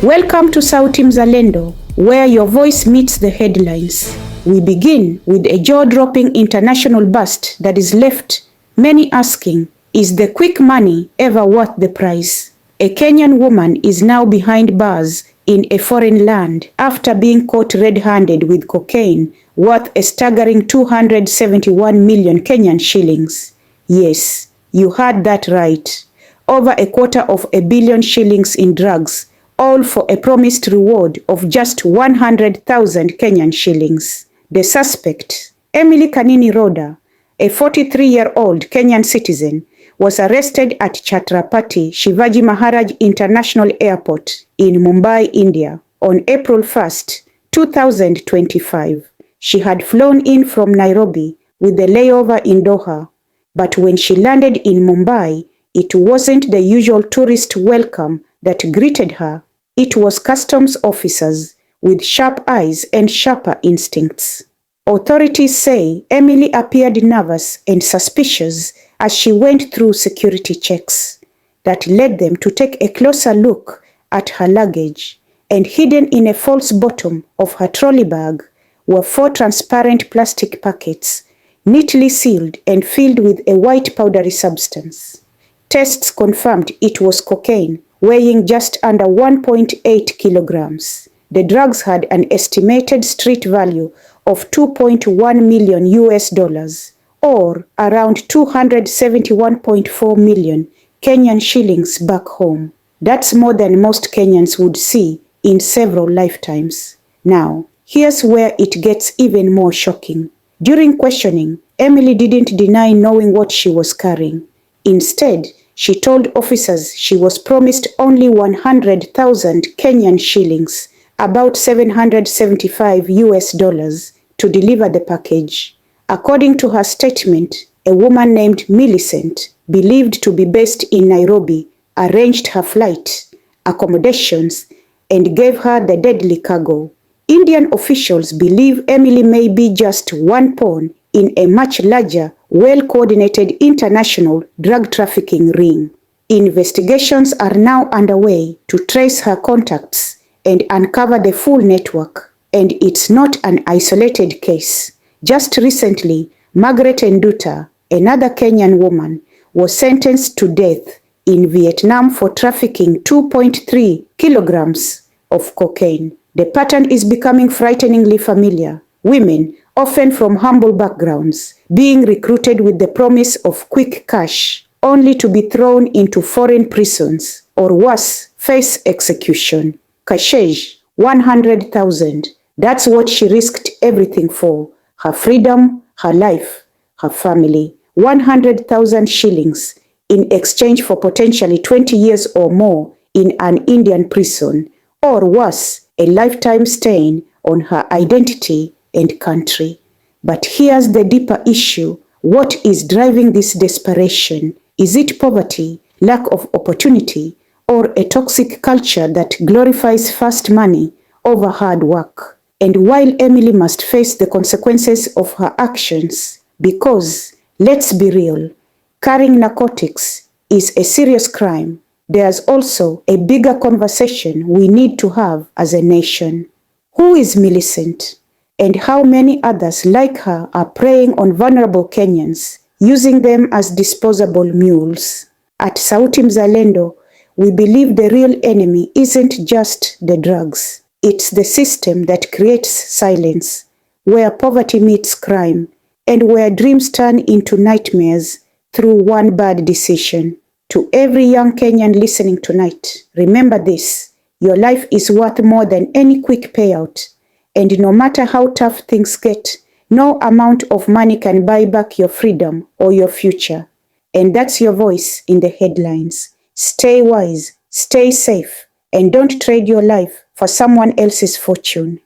Welcome to Sauti Mzalendo, where your voice meets the headlines. We begin with a jaw-dropping international bust that is left many asking, is the quick money ever worth the price? A Kenyan woman is now behind bars in a foreign land after being caught red-handed with cocaine worth a staggering 271 million Kenyan shillings. Yes, you heard that right. Over $250 million shillings in drugs, all for a promised reward of just 100,000 Kenyan shillings. The suspect, Emily Kanini Roda, a 43-year-old Kenyan citizen, was arrested at Chhatrapati Shivaji Maharaj International Airport in Mumbai, India, on April 1, 2025. She had flown in from Nairobi with a layover in Doha, but when she landed in Mumbai, it wasn't the usual tourist welcome that greeted her. It was customs officers with sharp eyes and sharper instincts. Authorities say Emily appeared nervous and suspicious as she went through security checks that led them to take a closer look at her luggage, and hidden in a false bottom of her trolley bag were 4 transparent plastic packets, neatly sealed and filled with a white powdery substance. Tests confirmed it was cocaine, weighing just under 1.8 kilograms. The drugs had an estimated street value of $2.1 million, or around 271.4 million Kenyan shillings back home. That's more than most Kenyans would see in several lifetimes. Now, here's where it gets even more shocking. During questioning, Emily didn't deny knowing what she was carrying. Instead, she told officers she was promised only 100,000 Kenyan shillings, about $775 to deliver the package. According to her statement, a woman named Millicent, believed to be based in Nairobi, arranged her flight, accommodations, and gave her the deadly cargo. Indian officials believe Emily may be just one pawn in a much larger, well-coordinated international drug trafficking ring. Investigations are now underway to trace her contacts and uncover the full network. And it's not an isolated case. Just recently, Margaret Nduta, another Kenyan woman, was sentenced to death in Vietnam for trafficking 2.3 kilograms of cocaine. The pattern is becoming frighteningly familiar. Women, often from humble backgrounds, being recruited with the promise of quick cash, only to be thrown into foreign prisons, or worse, face execution. Ksh.100K. That's what she risked everything for. Her freedom, her life, her family. 100,000 shillings in exchange for potentially 20 years or more in an Indian prison, or worse, a lifetime stain on her identity and country. But here's the deeper issue. What is driving this desperation? Is it poverty, lack of opportunity, or a toxic culture that glorifies fast money over hard work? And while Emily must face the consequences of her actions, because, let's be real, carrying narcotics is a serious crime, there's also a bigger conversation we need to have as a nation. Who is Millicent? And how many others like her are preying on vulnerable Kenyans, using them as disposable mules? At Sauti Mzalendo, we believe the real enemy isn't just the drugs. It's the system that creates silence, where poverty meets crime, and where dreams turn into nightmares through one bad decision. To every young Kenyan listening tonight, remember this: your life is worth more than any quick payout. And no matter how tough things get, no amount of money can buy back your freedom or your future. And that's your voice in the headlines. Stay wise, stay safe, and don't trade your life for someone else's fortune.